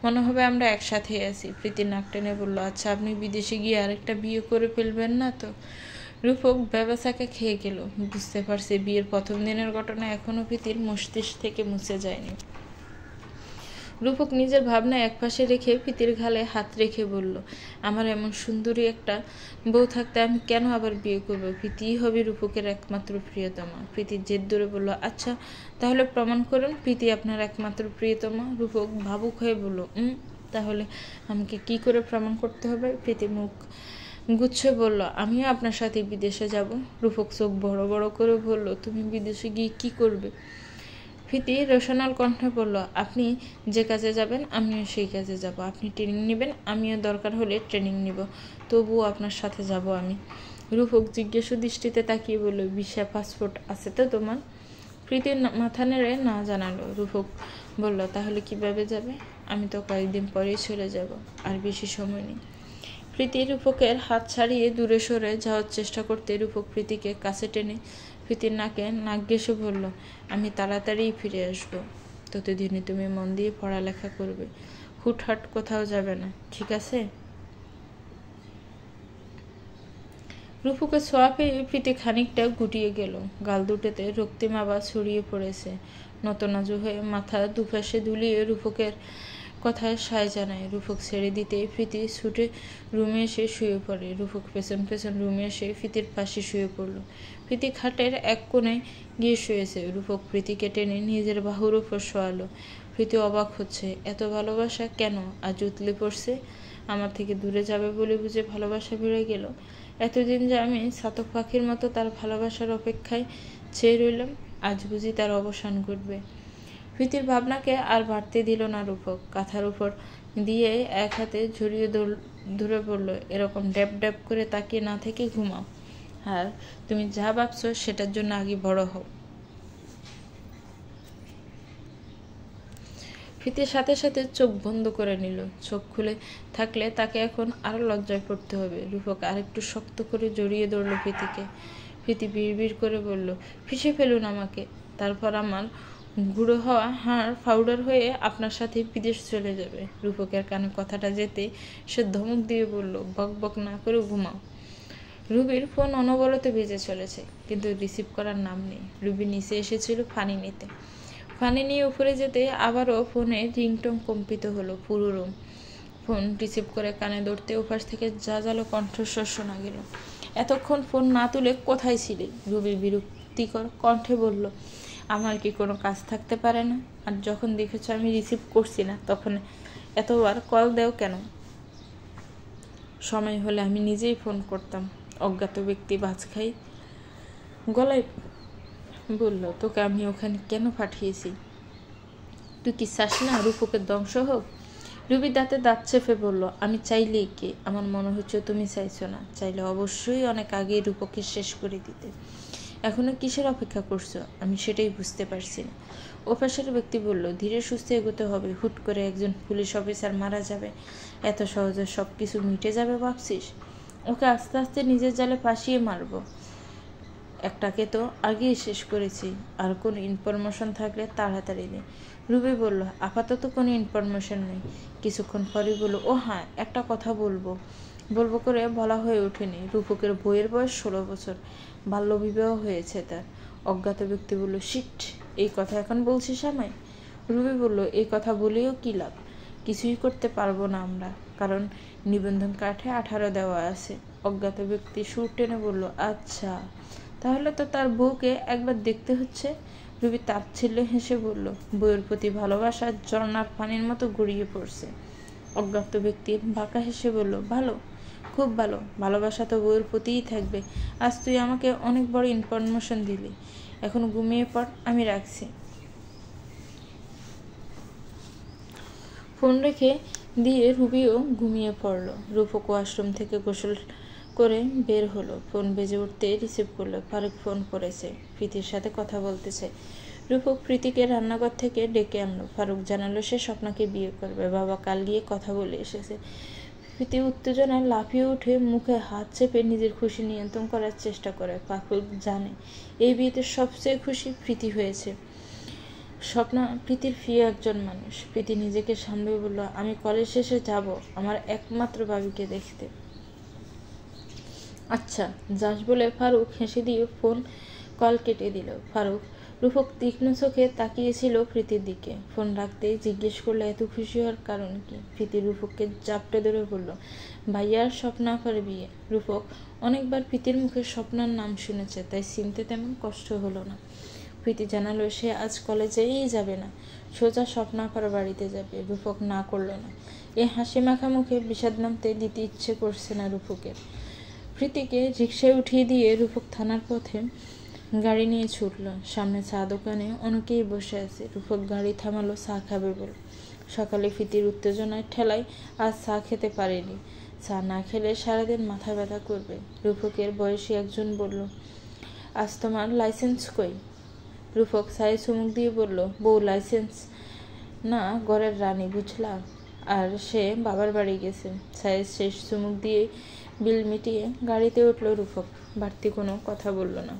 মনে হবে আমরা একসাথে আছি। প্রীতি নাক টেনে বলল, আচ্ছা আপনি বিদেশে গিয়ে আরেকটা বিয়ে করে ফেলবেন না তো? রূপক ব্যবসাকে খেয়ে গেল। বুঝতে পারছে বিয়ের প্রথম দিনের ঘটনা এখনো প্রীতির মস্তিষ্ক থেকে মুছে যায়নি। রূপক নিজের ভাবনা একপাশে রেখে প্রীতির ঘালে হাত রেখে বলল, আমার এমন সুন্দরী একটা বউ থাকতে আমি কেন আবার বিয়ে করবো? প্রীতিই হবে রূপকের একমাত্র প্রিয়তমা। প্রীতির জেদ ধরে বলল, আচ্ছা তাহলে প্রমাণ করুন প্রীতি আপনার একমাত্র প্রিয়তমা। রূপক ভাবুক হয়ে বলল, তাহলে আমাকে কি করে প্রমাণ করতে হবে? প্রীতি মুখ গুচ্ছে বলল, আমিও আপনার সাথে বিদেশে যাব। রূপক চোখ বড় বড় করে বলল, তুমি বিদেশে গিয়ে কি করবে? প্রীতি রোশনাল কণ্ঠে বলল, আপনি যে কাজে যাবেন আমিও সেই কাজে যাব, আপনি ট্রেনিং নেবেন আমিও দরকার হলে ট্রেনিং নিব, তবুও আপনার সাথে যাব আমি। রূপক জিজ্ঞাসু দৃষ্টিতে তাকিয়ে বলল, ভিসা পাসপোর্ট আছে তো তোমার? প্রীতি মাথা নেড়ে না জানালো। রূপক বলল, তাহলে কিভাবে যাবে? আমি তো কয়েকদিন পরেই চলে যাব, আর বেশি সময় নেই। প্রীতি রূপকের হাত ছাড়িয়ে দূরে সরে যাওয়ার চেষ্টা করতে রূপক প্রীতিকে কাছে টেনে প্রীতির নাকে নাক ঘেঁষে বলল, আমি তাড়াতাড়ি ফিরে আসবো, ততদিনে তুমি মন দিয়ে পড়ালেখা করবে, হুটহাট কোথাও যাবে না, ঠিক আছে? রূপকের ছোঁয়া পেয়ে প্রীতি খানিকটা গুটিয়ে গেল। গাল দুটোতে রক্তিম আভা ছড়িয়ে পড়েছে। নতনাজু হয়ে মাথা দুপাশে দুলিয়ে রূপকের কথায় সায় জানায়। রূপক ছেড়ে দিতে প্রীতি ছুটে রুমে এসে শুয়ে পড়ে। রূপক পেছন পেছন রুমে এসে প্রীতির পাশে শুয়ে পড়ল। প্রীতি খাটের এক কোণে গিয়ে শুয়েছে। রূপক প্রীতিকে টেনে নিজের বাহুর উপর শোয়ালো। প্রীতি অবাক হচ্ছে, এত ভালোবাসা কেন আজ উতলে পড়ছে? আমার থেকে দূরে যাবে বলে বুঝে ভালোবাসা বেড়ে গেল? এতদিন যে আমি ছাতক পাখির মতো তার ভালোবাসার অপেক্ষায় চেয়ে রইলাম, আজ বুঝি তার অবসান ঘটবে। প্রীতির ভাবনাকে আর বাড়তে দিল না রূপক। কাঁথার উপর দিয়ে এক হাতে ঝরিয়ে ধরে পড়ল, এরকম ড্যাব ড্যাব করে তাকিয়ে না থেকে ঘুমাও, আর তুমি যা ভাবছো সেটার জন্য আগে বড় হও। প্রীতির সাথে সাথে চোখ বন্ধ করে নিল। চোখ খুলে থাকলে তাকে এখন আরো লজ্জায় পড়তে হবে। রূপক আরেকটু শক্ত করে জড়িয়ে ধরল প্রীতিকে। প্রীতি বিড়বিড় করে বলল, পিষে ফেলুন আমাকে, তারপর আমার গুঁড়ো হওয়া হাড় পাউডার হয়ে আপনার সাথে বিদেশ চলে যাবে। রূপকের কানে কথাটা যেতে সে ধমক দিয়ে বলল, বক বক না করে ঘুমাও। রুবির ফোন অনবরত বেজে চলেছে, কিন্তু রিসিভ করার নাম নেই। রুবি নিচে এসেছিল পানি নিতে। পানি নিয়ে উপরে যেতে আবারও ফোনে রিংটং কম্পিত হলো পুরো রুম। ফোন রিসিভ করে কানে ধরতে ওপাশ থেকে জাজালো কণ্ঠস্বর শোনা গেল, এতক্ষণ ফোন না তুলে কোথায় ছিলে? রুবি বিরক্তিকর কণ্ঠে বলল, আমার কি কোনো কাজ থাকতে পারে না? আর যখন দেখেছ আমি রিসিভ করছি না, তখন এতবার কল দেও কেন? সময় হলে আমি নিজেই ফোন করতাম। অজ্ঞাত ব্যক্তি বাজ খাই গলায় বলল, তোকে আমি ওখানে কেন পাঠিয়েছি? তুই কি চাস না রূপকের ধ্বংস হোক? রুবি দাঁতে দাঁত চেপে বলল, আমি চাইলেই কি? আমার মনে হচ্ছে তুমি চাইছো না। চাইলে অবশ্যই অনেক আগেই রূপকে শেষ করে দিতে। এখনো কিসের অপেক্ষা করছো? আমি সেটাই বুঝতে পারছি না। ওপাশের ব্যক্তি বলল, ধীরে সুস্থে এগোতে হবে। হুট করে একজন পুলিশ অফিসার মারা যাবে, এত সহজে সব কিছু মিটে যাবে ভাবছিস? ওকে আস্তে আস্তে নিজের জালে ফাঁসিয়ে মারবো। একটাকে তো আগেই শেষ করেছি, আর কোনো ইনফরমেশন থাকলে তাড়াতাড়ি নেই। রুবি বলল, আপাতত কোনো ইনফরমেশন নেই। কিছুক্ষণ পরই বলল, ও হ্যাঁ, একটা কথা বলবো করে বলা হয়ে ওঠেনি। রূপকের বইয়ের বয়স 16 বছর, বাল্যবিবাহ হয়েছে তার। অজ্ঞাত ব্যক্তি বলল, শিট, এই কথা এখন বলছিস আমায়? রুবি বলল, এই কথা বলেও কি লাভ? কিছুই করতে পারবো না আমরা, কারণ নিবন্ধন কার্ডে 18 দেওয়া আছে। অজ্ঞাত ব্যক্তি সুর টেনে বলল, আচ্ছা, তাহলে তো তার বউকে একবার দেখতে হচ্ছে। রুবি তাচ্ছিল্যে হেসে বলল, বউয়ের প্রতি ভালোবাসা ঝর্ণার পানির মতো গড়িয়ে পড়ছে। অজ্ঞাত ব্যক্তি বাঁকা হেসে বলল, ভালো, খুব ভালো। ভালোবাসা তো বউয়ের প্রতিই থাকবে। আজ তুই আমাকে অনেক বড় ইনফরমেশন দিলি। এখন ঘুমিয়ে পড়, আমি রাখছি। ফোন রেখে দিয়ে রুবিও ঘুমিয়ে পড়ল। রূপক ওয়াশরুম থেকে গোসল করে বের হলো। ফোন বেজে উঠতে রিসিভ করলো। ফারুক ফোন করেছে, প্রীতির সাথে কথা বলতেছে। রূপক প্রীতিকে রান্নাঘর থেকে ডেকে আনলো। ফারুক জানালো সে স্বপ্নাকে বিয়ে করবে, বাবা কাল গিয়ে কথা বলে এসেছে। প্রীতি উত্তেজনায় লাফিয়ে উঠে মুখে হাত চেপে নিজের খুশি নিয়ন্ত্রণ করার চেষ্টা করে। ফারুক জানে এই বিয়েতে সবচেয়ে খুশি প্রীতি হয়েছে। স্বপ্না প্রীতির প্রিয় একজন মানুষ। প্রীতি নিজেকে সামলে বলল, আমি কলেজ শেষে যাব আমার একমাত্র ভাবিকে দেখতে। আচ্ছা যাস বলে ফারুক হেসে দিয়ে ফোন কল কেটে দিল। রূপক তীক্ষ্ণ চোখে তাকিয়েছিল প্রীতির দিকে। ফোন রাখতেই জিজ্ঞেস করলো, এত খুশি হওয়ার কারণ কি? প্রীতি রূপককে জাপটে ধরে বলল, ভাইয়ার স্বপ্নাফার বিয়ে। রূপক অনেকবার প্রীতির মুখে স্বপ্নার নাম শুনেছে, তাই চিনতে তেমন কষ্ট হলো না। প্রীতি জানালো সে আজ কলেজেই যাবে না, সোজা স্বপ্নাফার বাড়িতে যাবে। রূপক না করলো না। এই হাসি মাখা মুখে বিষাদ নামতে দিতে ইচ্ছে করছে না রূপকের। প্রীতিকে রিকশায় উঠিয়ে দিয়ে রূপক থানার পথে গাড়ি নিয়ে ছুটল। সামনে চা দোকানে অনেকেই বসে আছে। রূপক গাড়ি থামালো চা খাবে বলে। সকালে প্রীতির উত্তেজনায় ঠেলায় আজ চা খেতে পারেনি। চা না খেলে সারাদিন মাথা ব্যথা করবে। রূপকের বয়সী একজন বলল, আজ তোমার লাইসেন্স কই? রূপক চায়ে চুমুক দিয়ে বলল, বউ লাইসেন্স না, ঘরের রানী বুঝলা। আর সে বাবার বাড়ি গেছে। চায়ের শেষ চুমুক দিয়ে বিল মিটিয়ে গাড়িতে উঠল রূপক। বাড়তি কোনো কথা বলল না।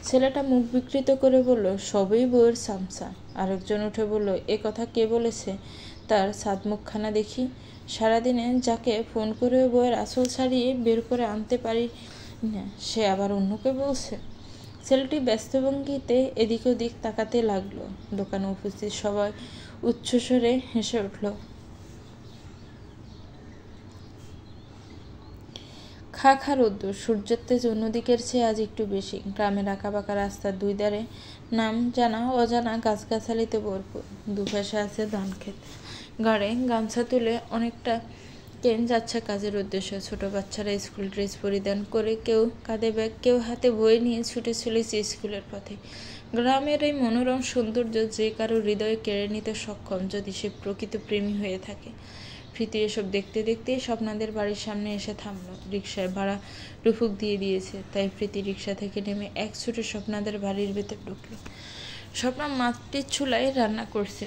ছেলেটা মুখ বিকৃত করে বলল, সবই বউয়ের সামসা। আরেকজন উঠে বলল, এ কথা কে বলেছে? তার সাদমুখখানা দেখি। সারাদিনে যাকে ফোন করে বউয়ের আসল ছাড়িয়ে বের করে আনতে পারি না, সে আবার অন্যকে বলছে। ছেলেটি ব্যস্ত ভঙ্গিতে এদিক ওদিক তাকাতে লাগলো। দোকানে উপস্থিত সবাই উচ্চস্বরে হেসে উঠল। খা খা রোদ্দুর, সূর্যের তেজ অন্যদিকের চেয়ে আজ একটু বেশি। গ্রামের আঁকাবাঁকা রাস্তার দুই ধারে নাম জানা অজানা গাছগাছালিতে ভরপুর। দুপাশে আছে ধান ক্ষেত। গাড়ে গামছা তুলে অনেকটা কেন যাচ্ছে কাজের উদ্দেশ্যে। ছোট বাচ্চারা স্কুল ড্রেস পরিধান করে, কেউ কাঁধে ব্যাগ, কেউ হাতে বই নিয়ে ছুটে চলেছে স্কুলের পথে। গ্রামের এই মনোরম সৌন্দর্য যে কারো হৃদয়ে কেড়ে নিতে সক্ষম, যদি সে প্রকৃত প্রেমী হয়ে থাকে। প্রীতি এসব দেখতে দেখতেই স্বপ্নাদের বাড়ির সামনে এসে থামলো। রিকশায় ভাড়া রুফুক দিয়ে দিয়েছে, তাই প্রীতি রিকশা থেকে নেমে এক ছুটে স্বপ্নাদের বাড়ির ভেতর ঢুকলো। স্বপ্না মাটির চুলায় রান্না করছে,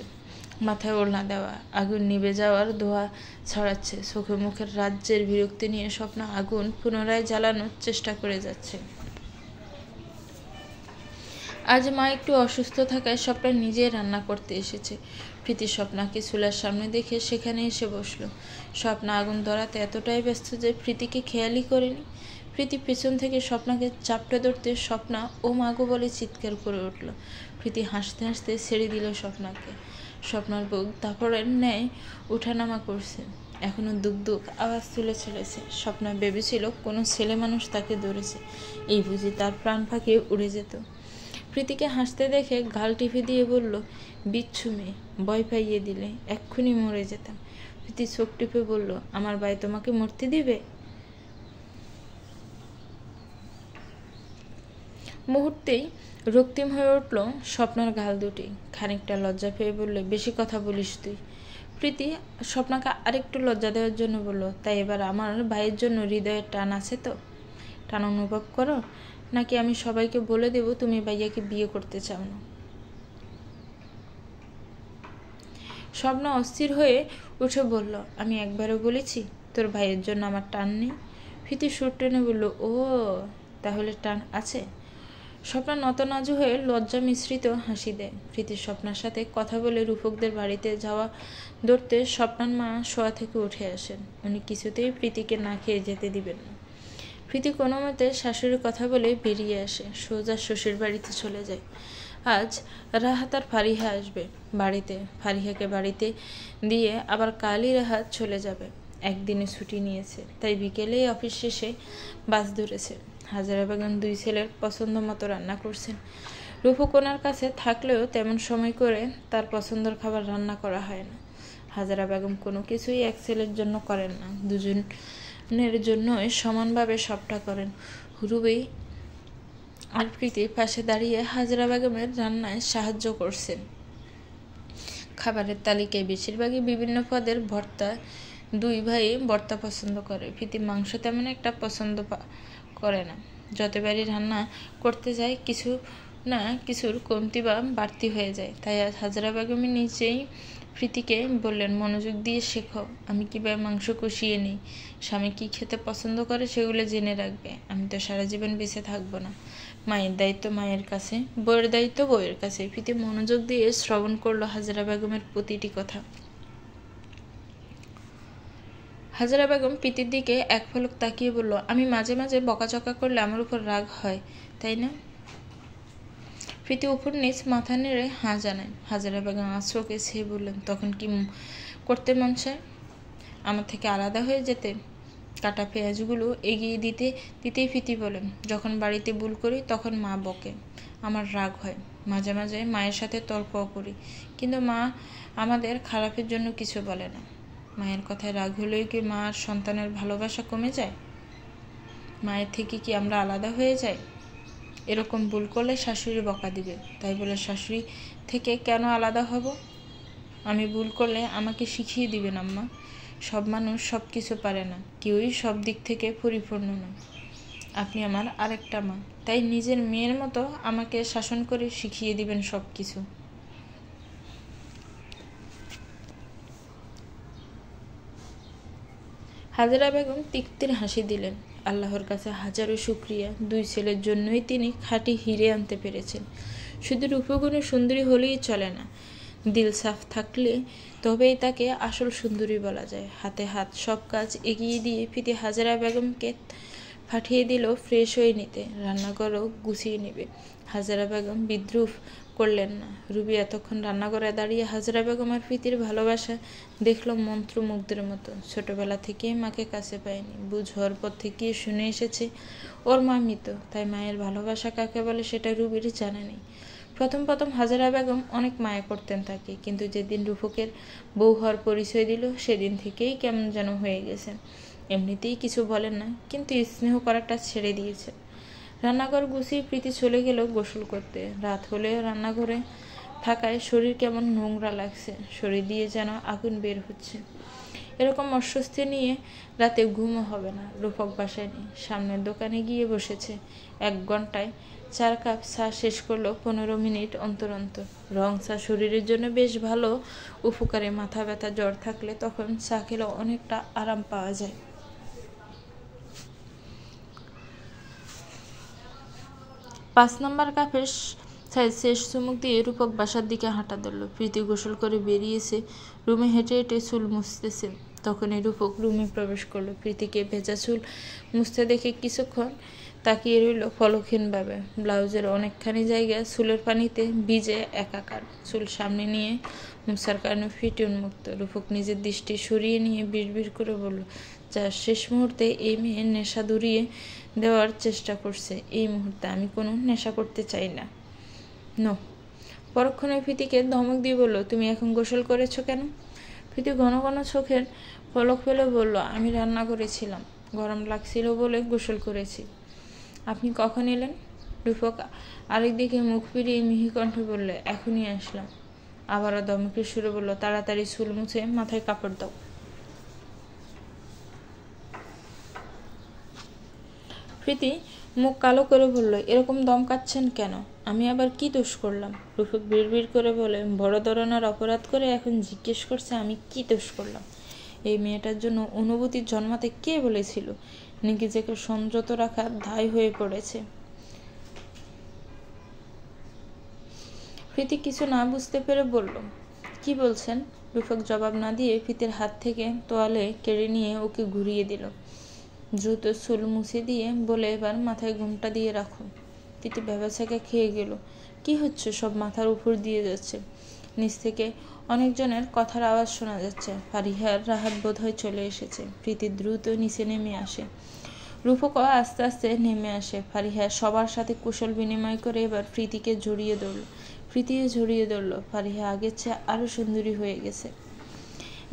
মাথায় ওড়না দেওয়া, আগুন নিভে যাওয়ার ধোঁয়া ছড়াচ্ছে। চোখে মুখের রাজ্যের বিরক্তি নিয়ে স্বপ্না আগুন পুনরায় জ্বালানোর চেষ্টা করে যাচ্ছে। আজ মা একটু অসুস্থ থাকায় স্বপ্না নিজেই রান্না করতে এসেছে। প্রীতি স্বপ্নাকে চুলার সামনে দেখে সেখানে এসে বসলো। স্বপ্না আগুন ধরাতে এতটাই ব্যস্ত যে প্রীতিকে খেয়ালই করেনি। প্রীতি পেছন থেকে স্বপ্নাকে চাপটে ধরতে স্বপ্না ও মাগো বলে চিৎকার করে উঠল। প্রীতি হাসতে হাসতে ছেড়ে দিল স্বপ্নাকে। স্বপ্নার বুক দাপড়ের ন্যায় উঠানামা করছে, এখনো দুক দুক আওয়াজ তুলে ছেড়েছে। স্বপ্না ভেবেছিল কোনো ছেলে মানুষ তাকে ধরেছে, এই বুঝি তার প্রাণ পাখিয়ে উড়ে যেত। প্রীতিকে হাসতে দেখে গাল টিপে দিয়ে বলল, বিচ্ছু মেয়ে, ভয় পাইয়ে দিলে, এক্ষুনি মরে যেতাম। প্রীতি চোখ টিপে বলল, আমার ভাই তোমাকে মরতে দিবে? মুহূর্তেই রক্তিম হয়ে উঠল স্বপ্নার গাল দুটি। খানিকটা লজ্জা পেয়ে বললে, বেশি কথা বলিস তুই। প্রীতি স্বপ্নাকে আরেকটু লজ্জা দেওয়ার জন্য বলল, তাই এবার আমার ভাইয়ের জন্য হৃদয়ের টান আছে তো? টান অনুভব করো, নাকি আমি সবাইকে বলে দেব তুমি ভাইয়াকে বিয়ে করতে চাও না? স্বপ্না অস্থির হয়ে উঠে বলল, আমি একবারও বলেছি তোর ভাইয়ের জন্য আমার টান নেই? প্রীতি সুর টেনে বলল, ও তাহলে টান আছে? স্বপ্না নতনাজু হয়ে লজ্জা মিশ্রিত হাসি দেয়। প্রীতি স্বপ্নার সাথে কথা বলে রূপকদের বাড়িতে যাওয়া ধরতে স্বপ্নার মা শোয়া থেকে উঠে আসেন। উনি কিছুতেই প্রীতিকে না খেয়ে যেতে দিবেন না। প্রীতি কোনো মতে শাশুড়ির কথা বলে বেরিয়ে আসে, সোজা শ্বশুর বাড়িতে চলে যায়। আজ রাহাত আর ফারিহা আসবে বাড়িতে। ফারিহাকে বাড়িতে দিয়ে আবার কালই রাহাত চলে যাবে। একদিনে ছুটি নিয়েছে, তাই বিকেলেই অফিস শেষে বাস ধরেছে। হাজারা বেগম দুই ছেলের পছন্দ মতো রান্না করছেন। রূপক ওনার কাছে থাকলেও তেমন সময় করে তার পছন্দের খাবার রান্না করা হয় না। হাজারা বেগম কোনো কিছুই এক ছেলের জন্য করেন না, দুজনের জন্যই সমানভাবে সবটা করেন। রুবি আর প্রীতি পাশে দাঁড়িয়ে হাজারা বেগমের রান্নায় সাহায্য করছেন। খাবারের তালিকায় বেশিরভাগই বিভিন্ন পদের ভর্তা। দুই ভাই ভর্তা পছন্দ করে। প্রীতি মাংস তেমন একটা পছন্দ করে না। যতবারই রান্না করতে যায় কিছু না কিছুর কমতি বা বাড়তি হয়ে যায়। তাই আজ হাজারা বেগমই নিজেই প্রীতিকে বললেন, মনোযোগ দিয়ে শেখো, আমি কীভাবে মাংস কষিয়ে নিই, স্বামী কী খেতে পছন্দ করে সেগুলো জেনে রাখবে। আমি তো সারা জীবন বেঁচে থাকবো না। মায়ের দায়িত্ব মায়ের কাছে, বউয়ের দায়িত্ব বউয়ের কাছে। প্রীতি মনোযোগ দিয়ে শ্রবণ করলো হাজারা বেগমের প্রতিটি কথা। হাজারা বেগম প্রীতির দিকে এক পলক তাকিয়ে বলল, আমি মাঝে মাঝে বকাচকা করলে আমার উপর রাগ হয়, তাই না? প্রীতি উপর নিচ মাথা নেড়ে হাঁ জানায়। হাজারা বেগম আশ্রকে ছেয়ে বললেন, তখন কি করতে মন চায়? আমার থেকে আলাদা হয়ে যেতে? কাটা পেঁয়াজগুলো এগিয়ে দিতেই প্রীতি বলেন, যখন বাড়িতে ভুল করি তখন মা বকে, আমার রাগ হয়। মাঝে মাঝে মায়ের সাথে তর্কও করি, কিন্তু মা আমাদের খারাপের জন্য কিছু বলে না। মায়ের কথায় রাগ হলেই কি মা আর সন্তানের ভালোবাসা কমে যায়? মায়ের থেকে কি আমরা আলাদা হয়ে যাই? এরকম ভুল করলে শাশুড়ি বকা দিবে, তাই বলে শাশুড়ি থেকে কেন আলাদা হব? আমি ভুল করলে আমাকে শিখিয়ে দিবেন আম্মা। সব মানুষ সব কিছু পারে না, কেউই সব দিক থেকে পরিপূর্ণ না। আপনি আমার আরেকটা মা, তাই নিজের মেয়ের মতো আমাকে শাসন করে শিখিয়ে দিবেন সব কিছু। হাজারা বেগম তিক্তির হাসি দিলেন। আল্লাহর কাছে হাজারো শুকরিয়া, দুই ছেলের জন্যই তিনি খাঁটি হিরে আনতে পেরেছেন। শুধু রূপগুণে সুন্দরী হলেই চলে না, দিল সাফ থাকলে তবেই তাকে আসল সুন্দরী বলা যায়। হাতে হাত সব কাজ এগিয়ে দিয়ে প্রীতি হাজারা বেগমকে পাঠিয়ে দিল ফ্রেশ হয়ে নিতে, রান্নাঘরও গুছিয়ে নেবে। হাজেরা বেগম বিদ্রুপ করলেন না। রুবি এতক্ষণ রান্নাঘরে দাঁড়িয়ে হাজেরা বেগম আর প্রীতির ভালোবাসা দেখল মন্ত্রমুগ্ধের মতো। ছোটবেলা থেকেই মাকে কাছে পায়নি, বুঝ হওয়ার পর থেকে শুনে এসেছে ওর মা মৃত, তাই মায়ের ভালোবাসা কাকে বলে সেটা রুবির জানা নেই। প্রথম প্রথম হাজেরা বেগম অনেক মায়া করতেন তাকে, কিন্তু যেদিন রুফকের বউ হওয়ার পরিচয় দিল সেদিন থেকেই কেমন যেন হয়ে গেছে। এমনিতেই কিছু বলেন না, কিন্তু স্নেহ করাটা ছেড়ে দিয়েছে। রান্নাঘর গুছিয়ে প্রীতি চলে গেল গোসল করতে। রাত হলেও রান্নাঘরে থাকায় শরীর কেমন নোংরা লাগছে, শরীর দিয়ে যেন আগুন বের হচ্ছে। এরকম অস্বস্তি নিয়ে রাতে ঘুমও হবে না। রূপক বাসায় নেই, সামনের দোকানে গিয়ে বসেছে। 1 ঘন্টায় 4 কাপ চা শেষ করলো 15 মিনিট অন্তর অন্তর। রং চা শরীরের জন্য বেশ ভালো, উপকারে। মাথা ব্যথা জ্বর থাকলে তখন চা খেলে অনেকটা আরাম পাওয়া যায়। 5 নম্বর কাপের শেষ চুমুক দিয়ে রূপক বাসার দিকে হাঁটা ধরল। প্রীতি গোসল করে বেরিয়েছে, রুমে হেঁটে হেঁটে চুল মুছতেছে। তখনই রূপক রুমে প্রবেশ করলো। প্রীতিকে ভেজা চুল মুছতে দেখে কিছুক্ষণ তাকিয়ে রইল পলকহীনভাবে। ব্লাউজের অনেকখানি জায়গা চুলের পানিতে ভিজে একাকার। চুল সামনে নিয়ে মুছার কারণে ফিট উন্মুক্ত। রূপক নিজের দৃষ্টি সরিয়ে নিয়ে বিড়বিড় করে বলল, যার শেষ মুহূর্তে এই মেয়ে নেশা ধরিয়ে দেওয়ার চেষ্টা করছে। এই মুহূর্তে আমি কোনো নেশা করতে চাই না। নো। পরক্ষণে প্রীতিকে ধমক দিয়ে বলল, তুমি এখন গোসল করেছো কেন? প্রীতি ঘন ঘন চোখের পলক ফেলে বলল, আমি রান্না করেছিলাম, গরম লাগছিল বলে গোসল করেছি। আপনি কখন এলেন? রূপক আরেকদিকে মুখ ফিরিয়ে মিহি কণ্ঠে বলল, এখনই আসলাম। আবারও ধমকের সুরে বলল, তাড়াতাড়ি চুল মুছে মাথায় কাপড় দাও। প্রীতি মুখ কালো করে বলল, এরকম দম কাচ্ছেন কেন? আমি আবার কি দোষ করলাম? রূপক বিড়বিড় করে বলে, বড় ধরনের অপরাধ করে এখন জিজ্ঞেস করছে আমি কি দোষ করলাম। এই মেয়েটার জন্য অনুভূতি জন্মাতে কে বলেছিল? নিজেকে সংযত রাখার দায় হয়ে পড়েছে। প্রীতি কিছু না বুঝতে পেরে বলল, কি বলছেন? রূপক জবাব না দিয়ে প্রীতির হাত থেকে তোয়ালে কেড়ে নিয়ে ওকে ঘুরিয়ে দিল। দ্রুত চুল মুছে দিয়ে বলে, এবার মাথায় ঘুমটা দিয়ে রাখো। প্রীতি ভেবাচাকা খেয়ে গেল। কি হচ্ছে সব? মাথার উপর দিয়ে যাচ্ছে। নিচ থেকে অনেকজনের কথার আওয়াজ শোনা যাচ্ছে। ফারিহার রাহাত বোধহয় চলে এসেছে। প্রীতি দ্রুত নিচে নেমে আসে। রূপকও আস্তে আস্তে নেমে আসে। ফারিহা সবার সাথে কুশল বিনিময় করে এবার প্রীতিকে জড়িয়ে ধরল। প্রীতিও জড়িয়ে ধরল। ফারিহা আগের চেয়ে আরো সুন্দরী হয়ে গেছে।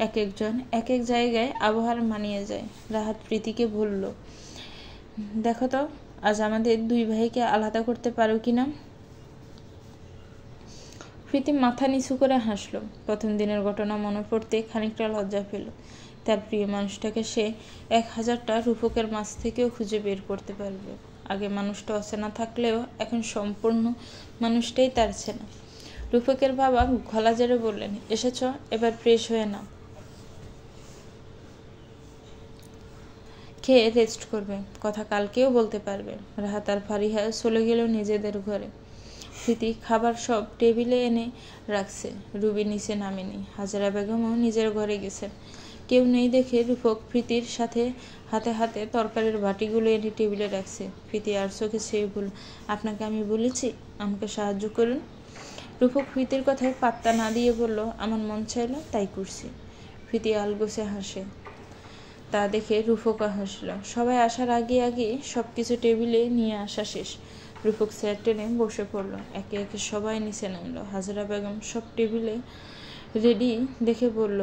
এক একজন এক এক জায়গায় আবহাওয়ার মানিয়ে যায়। রাহাত প্রীতিকে বলল, দেখো তো আজ আমাদের 2 ভাইকে আলাদা করতে পারো কিনা। প্রীতি মাথা নিচু করে হাসল। প্রথম দিনের ঘটনা মনে পড়তে খানিকটা লজ্জা পেল। তার প্রিয় মানুষটাকে সে 1000টা রূপকের মাছ থেকেও খুঁজে বের করতে পারবে। আগে মানুষটা অচেনা থাকলেও এখন সম্পূর্ণ মানুষটাই তার চেনা। রূপকের বাবা গলা জেড়ে বললেন, এসেছ, এবার ফ্রেশ হয়ে নাও, খেয়ে রেস্ট করবে, কথা কালকেও বলতে পারবে। রাহাত আর ফারিহা চলে গেল নিজেদের ঘরে। প্রীতি খাবার সব টেবিলে এনে রাখছে। রুবি নিচে নামেনি। হাজেরা বেগমও নিজের ঘরে গেছেন। কেউ নেই দেখে রূপক প্রীতির সাথে হাতে হাতে তরকারির বাটিগুলো এনে টেবিলে রাখছে। প্রীতি আর চোখে চেয়ে বলল, আপনাকে আমি বলেছি আমাকে সাহায্য করুন। রূপক প্রীতির কথায় পাত্তা না দিয়ে বলল, আমার মন চাইল তাই করছি। প্রীতি আলগোছে হাসে। তা দেখে রূপকও হাসল। সবাই আসার আগে আগে সবকিছু টেবিলে নিয়ে আসা শেষ। রূপক চেয়ার টেনে বসে পড়ল। একে একে সবাই নিচে নামলো। হাজেরা বেগম সব টেবিলে রেডি দেখে বলল,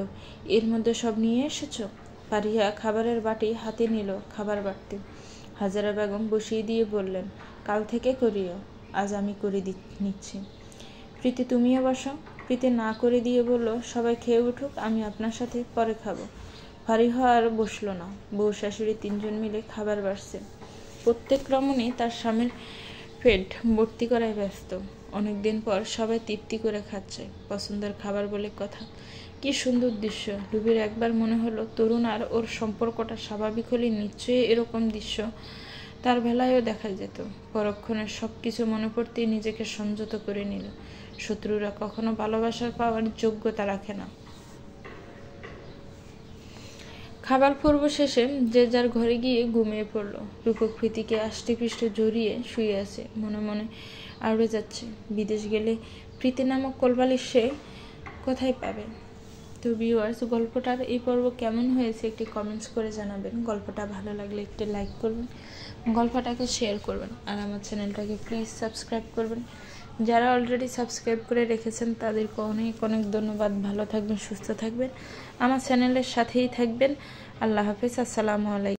এর মধ্যে সব নিয়ে এসেছো? ফারিহা খাবারের বাটি হাতে নিল খাবার বাড়তে। হাজেরা বেগম বসিয়ে দিয়ে বললেন, কাল থেকে করিও, আজ আমি করে নিচ্ছি। প্রীতি তুমিও বসো। প্রীতি না করে দিয়ে বলল, সবাই খেয়ে উঠুক, আমি আপনার সাথে পরে খাবো। ফারিহা আর বসল না। বউ শাশুড়ি 3 জন মিলে খাবার বাড়ছে। প্রত্যেক রমণী তার স্বামীর পেট ভর্তি করায় ব্যস্ত। অনেকদিন পর সবাই তৃপ্তি করে খাচ্ছে। পছন্দের খাবার বলে কথা। কি সুন্দর দৃশ্য। রুবির একবার মনে হলো তরুণ আর ওর সম্পর্কটা স্বাভাবিক হলে নিশ্চয়ই এরকম দৃশ্য তার বেলায়ও দেখা যেত। পরক্ষণে সবকিছু মনে পড়তেই নিজেকে সংযত করে নিল। শত্রুরা কখনো ভালোবাসার পাওয়ার যোগ্যতা রাখে না। খাবার পর্ব শেষে যে যার ঘরে গিয়ে ঘুমিয়ে পড়ল। রূপক প্রীতিকে আষ্টেপৃষ্টে জড়িয়ে শুয়ে আছে, মনে মনে আউড়ে যাচ্ছে বিদেশ গেলে প্রীতি নামক কোলবালিশ সে কোথায় পাবে। তো ভিউয়ার্স, গল্পটার এই পর্ব কেমন হয়েছে একটি কমেন্টস করে জানাবেন। গল্পটা ভালো লাগলে একটি লাইক করবেন, গল্পটাকে শেয়ার করবেন, আর আমার চ্যানেলটাকে প্লিজ সাবস্ক্রাইব করবেন। যারা অলরেডি সাবস্ক্রাইব করে রেখেছেন তাদেরকে অনেক অনেক ধন্যবাদ। ভালো থাকবেন, সুস্থ থাকবেন, আমার চ্যানেলের সাথেই থাকবেন। আল্লাহ হাফেজ, আসসালামু আলাইকুম।